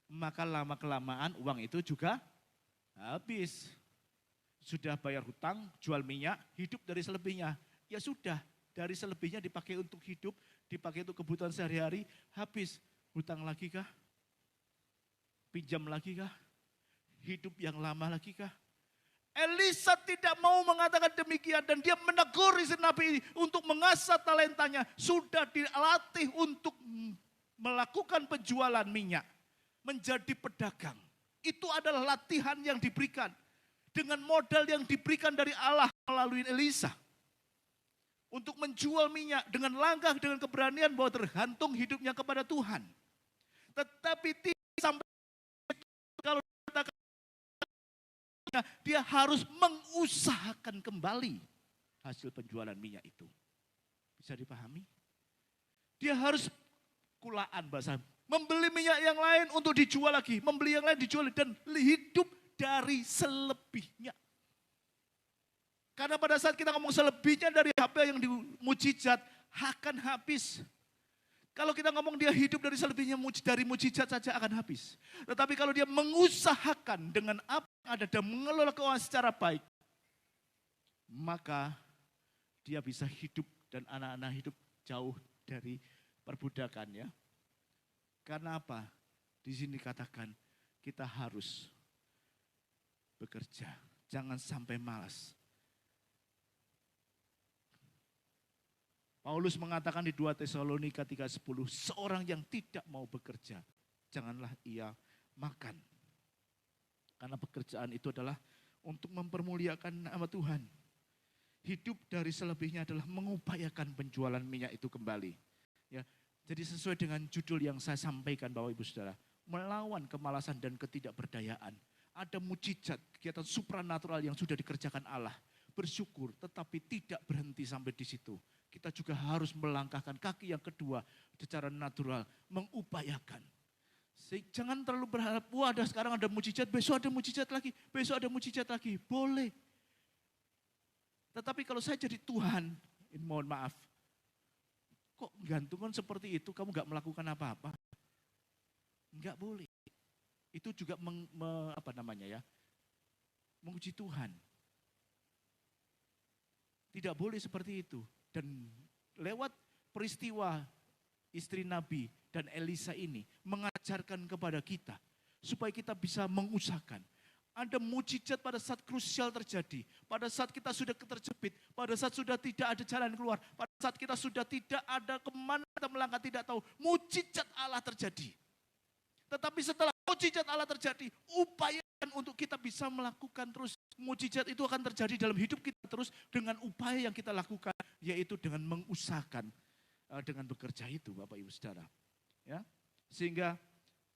Speaker 1: maka lama-kelamaan uang itu juga habis. Sudah bayar hutang, jual minyak, hidup dari selebihnya. Ya sudah, dari selebihnya dipakai untuk hidup, dipakai untuk kebutuhan sehari-hari, habis. Hutang lagi kah? Pinjam lagi kah? Hidup yang lama lagi kah? Elisa tidak mau mengatakan demikian dan dia menegur istri Nabi ini untuk mengasah talentanya. Sudah dilatih untuk melakukan penjualan minyak, menjadi pedagang. Itu adalah latihan yang diberikan dengan modal yang diberikan dari Allah melalui Elisa. Untuk menjual minyak dengan langkah, dengan keberanian bahwa tergantung hidupnya kepada Tuhan. Tetapi tidak sampai kalau dia harus mengusahakan kembali hasil penjualan minyak itu. Bisa dipahami? Dia harus kulaan bahasa. Membeli minyak yang lain untuk dijual lagi. Membeli yang lain dijual dan hidup dari selebihnya. Karena pada saat kita ngomong selebihnya dari apa yang dimujizat akan habis. Kalau kita ngomong dia hidup dari selebihnya dari mujizat saja akan habis. Tetapi kalau dia mengusahakan dengan apa yang ada dan mengelola keuangan secara baik, maka dia bisa hidup dan anak-anak hidup jauh dari perbudakan ya. Karena apa? Di sini katakan kita harus bekerja. Jangan sampai malas. Paulus mengatakan di 2 Tesalonika 3:10, seorang yang tidak mau bekerja, janganlah ia makan. Karena pekerjaan itu adalah untuk mempermuliakan nama Tuhan. Hidup dari selebihnya adalah mengupayakan penjualan minyak itu kembali. Ya, jadi sesuai dengan judul yang saya sampaikan Bapak Ibu Saudara, melawan kemalasan dan ketidakberdayaan. Ada mujizat, kegiatan supranatural yang sudah dikerjakan Allah. Bersyukur tetapi tidak berhenti sampai di situ. Kita juga harus melangkahkan kaki yang kedua secara natural, mengupayakan. Jangan terlalu berharap, wah sekarang ada mujizat, besok ada mujizat lagi, besok ada mujizat lagi. Boleh. Tetapi kalau saya jadi Tuhan, mohon maaf, kok gantungan seperti itu kamu gak melakukan apa-apa? Enggak boleh. Itu juga menguji Tuhan. Tidak boleh seperti itu. Dan lewat peristiwa istri Nabi dan Elisa ini mengajarkan kepada kita supaya kita bisa mengusahakan. Ada mujizat pada saat krusial terjadi, pada saat kita sudah terjepit, pada saat sudah tidak ada jalan keluar, pada saat kita sudah tidak ada kemana kita melangkah tidak tahu, mujizat Allah terjadi. Tetapi setelah mujizat Allah terjadi, upayakan untuk kita bisa melakukan terus. Mujizat itu akan terjadi dalam hidup kita terus dengan upaya yang kita lakukan, yaitu dengan mengusahakan, dengan bekerja itu Bapak Ibu Saudara. Ya, sehingga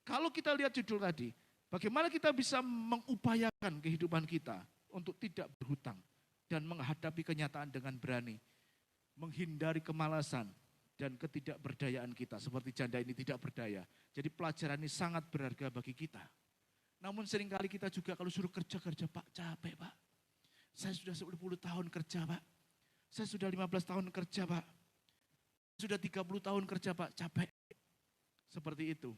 Speaker 1: kalau kita lihat judul tadi, bagaimana kita bisa mengupayakan kehidupan kita untuk tidak berhutang dan menghadapi kenyataan dengan berani, menghindari kemalasan dan ketidakberdayaan kita, seperti janda ini tidak berdaya. Jadi pelajaran ini sangat berharga bagi kita. Namun seringkali kita juga kalau suruh kerja-kerja, Pak, capek Pak. Saya sudah 10 tahun kerja Pak. Saya sudah 15 tahun kerja Pak. Sudah 30 tahun kerja Pak, capek. Seperti itu.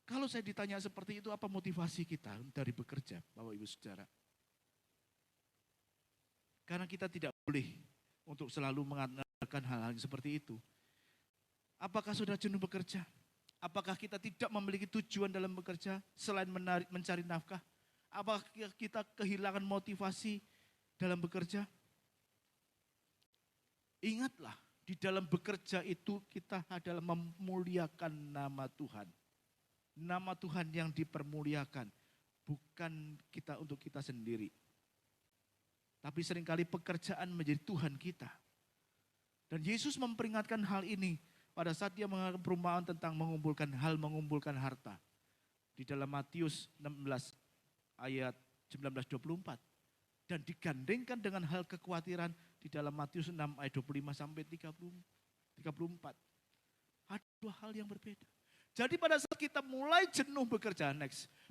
Speaker 1: Kalau saya ditanya seperti itu, apa motivasi kita dari bekerja, Bapak Ibu Saudara? Karena kita tidak boleh untuk selalu mengandalkan hal-hal seperti itu. Apakah sudah jenuh bekerja? Apakah kita tidak memiliki tujuan dalam bekerja selain mencari nafkah? Apakah kita kehilangan motivasi dalam bekerja? Ingatlah, di dalam bekerja itu kita adalah memuliakan nama Tuhan. Nama Tuhan yang dipermuliakan, bukan kita untuk kita sendiri. Tapi seringkali pekerjaan menjadi Tuhan kita. Dan Yesus memperingatkan hal ini pada saat dia mengatakan perumpamaan tentang mengumpulkan harta. Di dalam Matius 16 ayat 19-24. Dan digandengkan dengan hal kekhawatiran di dalam Matius 6 ayat 25 sampai 34. Ada dua hal yang berbeda. Jadi pada saat kita mulai jenuh bekerja,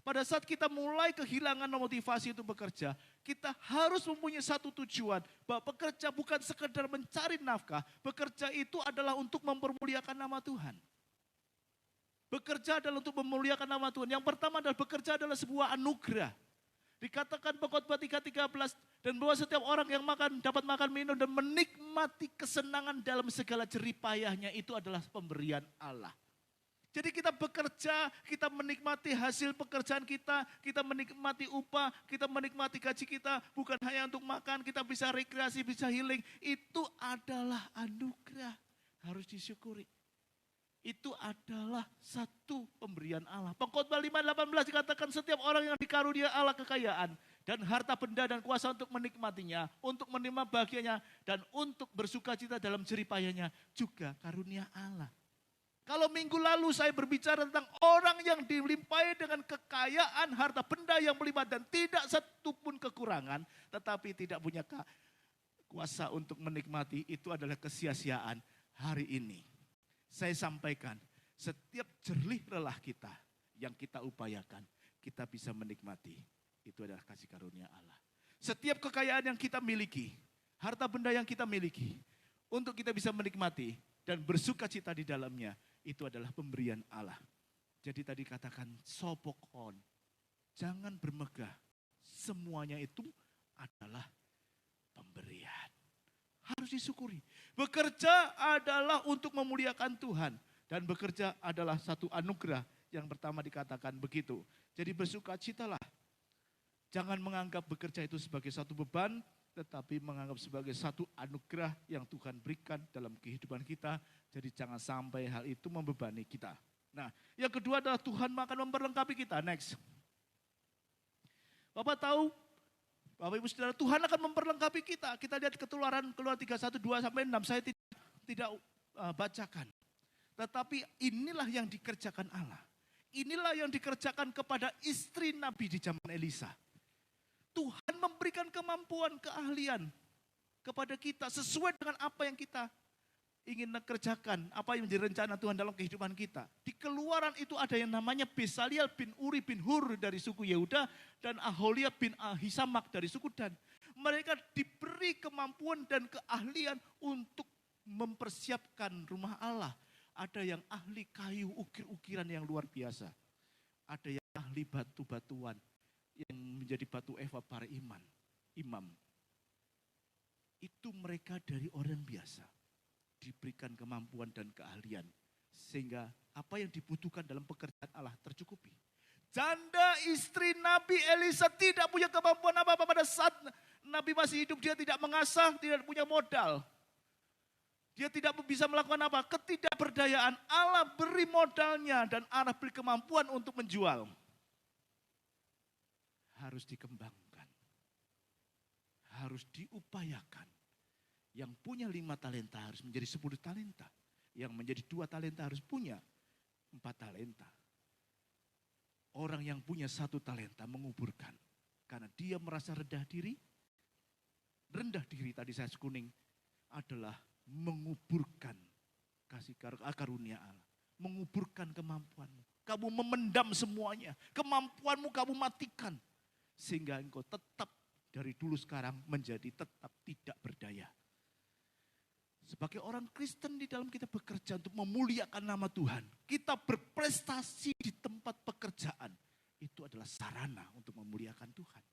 Speaker 1: pada saat kita mulai kehilangan motivasi untuk bekerja, kita harus mempunyai satu tujuan, bahwa bekerja bukan sekedar mencari nafkah, bekerja itu adalah untuk mempermuliakan nama Tuhan. Bekerja adalah untuk memuliakan nama Tuhan. Yang pertama adalah bekerja adalah sebuah anugerah. Dikatakan Pengkhotbah 3:13, dan bahwa setiap orang yang dapat makan minum dan menikmati kesenangan dalam segala jerih payahnya itu adalah pemberian Allah. Jadi kita bekerja, kita menikmati hasil pekerjaan kita menikmati upah, kita menikmati gaji kita, bukan hanya untuk makan, kita bisa rekreasi, bisa healing. Itu adalah anugerah, harus disyukuri. Itu adalah satu pemberian Allah. Pengkhotbah 5:18 dikatakan setiap orang yang dikarunia Allah kekayaan dan harta benda dan kuasa untuk menikmatinya, untuk menerima bahagianya, dan untuk bersukacita dalam jerih payahnya, juga karunia Allah. Kalau minggu lalu saya berbicara tentang orang yang dilimpahi dengan kekayaan harta benda yang melimpah dan tidak satu pun kekurangan, tetapi tidak punya kuasa untuk menikmati, itu adalah kesia-siaan hari ini. Saya sampaikan, setiap jerih lelah kita yang kita upayakan, kita bisa menikmati. Itu adalah kasih karunia Allah. Setiap kekayaan yang kita miliki, harta benda yang kita miliki, untuk kita bisa menikmati, dan bersukacita di dalamnya, itu adalah pemberian Allah. Jadi tadi katakan sopokon, jangan bermegah, semuanya itu adalah pemberian. Harus disyukuri. Bekerja adalah untuk memuliakan Tuhan. Dan bekerja adalah satu anugerah yang pertama dikatakan begitu. Jadi bersukacitalah. Jangan menganggap bekerja itu sebagai satu beban, tetapi menganggap sebagai satu anugerah yang Tuhan berikan dalam kehidupan kita. Jadi jangan sampai hal itu membebani kita. Nah, yang kedua adalah Tuhan akan memperlengkapi kita. Next. Bapak tahu, Bapak Ibu Saudara, Tuhan akan memperlengkapi kita. Kita lihat Keluaran 31, 2-6, saya tidak bacakan. Tetapi inilah yang dikerjakan Allah. Inilah yang dikerjakan kepada istri Nabi di zaman Elisa. Tuhan memberikan kemampuan, keahlian kepada kita sesuai dengan apa yang kita ingin kerjakan, apa yang menjadi rencana Tuhan dalam kehidupan kita. Di Keluaran itu ada yang namanya Besaliel bin Uri bin Hur dari suku Yehuda dan Aholiab bin Ahisamak dari suku Dan. Mereka diberi kemampuan dan keahlian untuk mempersiapkan rumah Allah. Ada yang ahli kayu ukir-ukiran yang luar biasa. Ada yang ahli batu-batuan yang menjadi batu eva para imam. Itu mereka dari orang biasa. Diberikan kemampuan dan keahlian. Sehingga apa yang dibutuhkan dalam pekerjaan Allah tercukupi. Janda istri Nabi Elisa tidak punya kemampuan apa-apa pada saat Nabi masih hidup. Dia tidak mengasah, tidak punya modal. Dia tidak bisa melakukan apa? Ketidakberdayaan. Allah beri modalnya dan Allah beri kemampuan untuk menjual. Harus dikembangkan. Harus diupayakan. Yang punya 5 talenta harus menjadi 10 talenta. Yang menjadi 2 talenta harus punya 4 talenta. Orang yang punya 1 talenta menguburkan. Karena dia merasa rendah diri. Rendah diri tadi saya kuning adalah menguburkan kasih karunia Allah. Menguburkan kemampuanmu. Kamu memendam semuanya. Kemampuanmu kamu matikan. Sehingga engkau tetap dari dulu sekarang menjadi tetap tidak berdaya. Sebagai orang Kristen di dalam kita bekerja untuk memuliakan nama Tuhan. Kita berprestasi di tempat pekerjaan. Itu adalah sarana untuk memuliakan Tuhan.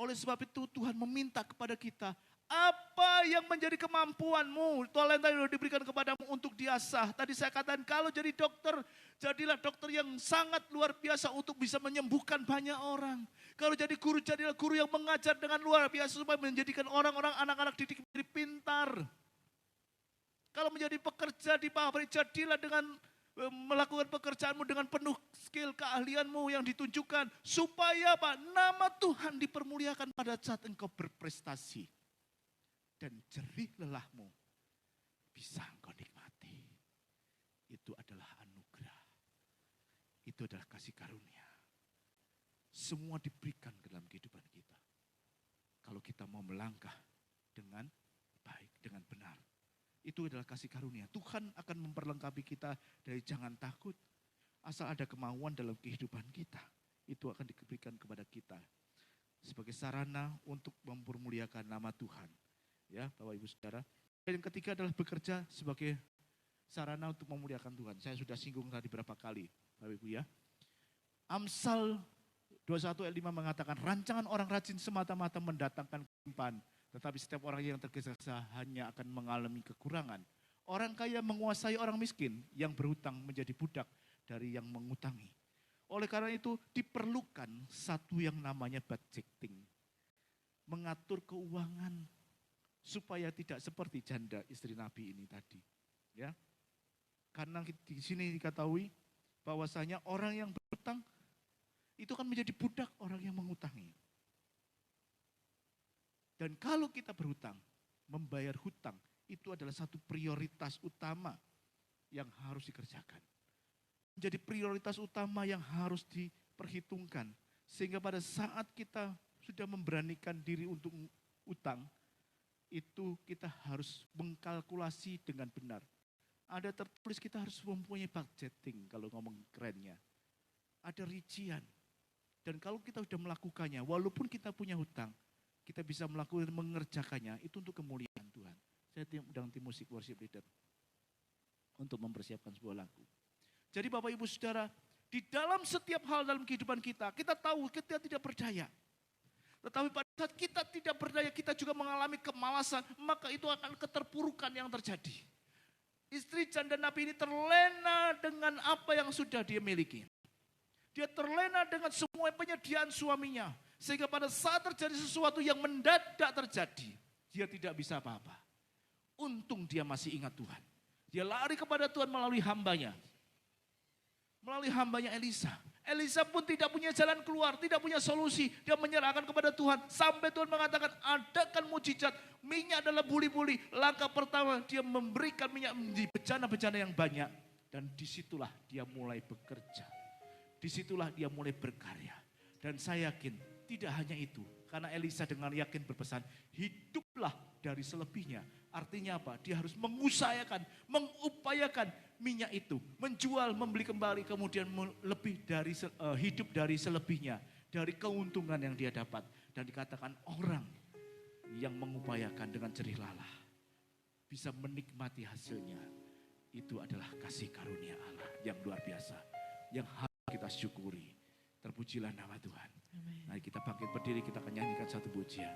Speaker 1: Oleh sebab itu Tuhan meminta kepada kita, apa yang menjadi kemampuanmu, talenta yang diberikan kepadamu untuk diasah. Tadi saya katakan kalau jadi dokter, jadilah dokter yang sangat luar biasa untuk bisa menyembuhkan banyak orang. Kalau jadi guru, jadilah guru yang mengajar dengan luar biasa supaya menjadikan orang-orang anak-anak didik menjadi pintar. Kalau menjadi pekerja di pabrik, jadilah dengan melakukan pekerjaanmu dengan penuh skill keahlianmu yang ditunjukkan. Supaya apa? Nama Tuhan dipermuliakan pada saat engkau berprestasi. Dan jerih lelahmu bisa engkau nikmati. Itu adalah anugerah. Itu adalah kasih karunia. Semua diberikan ke dalam kehidupan kita. Kalau kita mau melangkah dengan baik, dengan benar. Itu adalah kasih karunia. Tuhan akan memperlengkapi kita dari jangan takut. Asal ada kemauan dalam kehidupan kita. Itu akan diberikan kepada kita. Sebagai sarana untuk mempermuliakan nama Tuhan. Ya, Bapak Ibu Saudara. Dan yang ketiga adalah bekerja sebagai sarana untuk memuliakan Tuhan. Saya sudah singgung tadi berapa kali, Bapak Ibu ya. Amsal 21 ayat 5 mengatakan, rancangan orang rajin semata-mata mendatangkan kelimpahan. Tetapi setiap orang yang tergesa-gesa hanya akan mengalami kekurangan. Orang kaya menguasai orang miskin, yang berhutang menjadi budak dari yang mengutangi. Oleh karena itu diperlukan satu yang namanya budgeting. Mengatur keuangan supaya tidak seperti janda istri Nabi ini tadi. Ya. Karena di sini diketahui bahwasanya orang yang berhutang itu kan menjadi budak orang yang mengutangi. Dan kalau kita berhutang, membayar hutang, itu adalah satu prioritas utama yang harus dikerjakan. Menjadi prioritas utama yang harus diperhitungkan. Sehingga pada saat kita sudah memberanikan diri untuk utang, itu kita harus mengkalkulasi dengan benar. Ada tertulis kita harus mempunyai budgeting kalau ngomong kerennya. Ada rincian. Dan kalau kita sudah melakukannya, walaupun kita punya hutang, kita bisa melakukan mengerjakannya itu untuk kemuliaan Tuhan. Saya undang tim musik worship leader untuk mempersiapkan sebuah lagu. Jadi Bapak Ibu Saudara, di dalam setiap hal dalam kehidupan kita, kita tahu kita tidak berdaya. Tetapi pada saat kita tidak berdaya, kita juga mengalami kemalasan, maka itu akan keterpurukan yang terjadi. Istri janda Nabi ini terlena dengan apa yang sudah dia miliki. Dia terlena dengan semua penyediaan suaminya. Sehingga pada saat terjadi sesuatu yang mendadak terjadi, dia tidak bisa apa-apa. Untung dia masih ingat Tuhan. Dia lari kepada Tuhan melalui hambanya. Melalui hambanya Elisa. Elisa pun tidak punya jalan keluar, tidak punya solusi. Dia menyerahkan kepada Tuhan. Sampai Tuhan mengatakan, adakan mujizat. Minyak adalah buli-buli. Langkah pertama dia memberikan minyak di bejana-bejana yang banyak. Dan disitulah dia mulai bekerja. Disitulah dia mulai berkarya. Dan saya yakin tidak hanya itu. Karena Elisa dengan yakin berpesan, hiduplah dari selebihnya. Artinya apa? Dia harus mengusahakan, mengupayakan minyak itu. Menjual, membeli kembali, kemudian lebih dari hidup dari selebihnya. Dari keuntungan yang dia dapat. Dan dikatakan orang yang mengupayakan dengan jerih lelah bisa menikmati hasilnya. Itu adalah kasih karunia Allah yang luar biasa. Yang harus kita syukuri. Terpujilah nama Tuhan. Mari kita bangkit berdiri, kita akan nyanyikan satu pujian.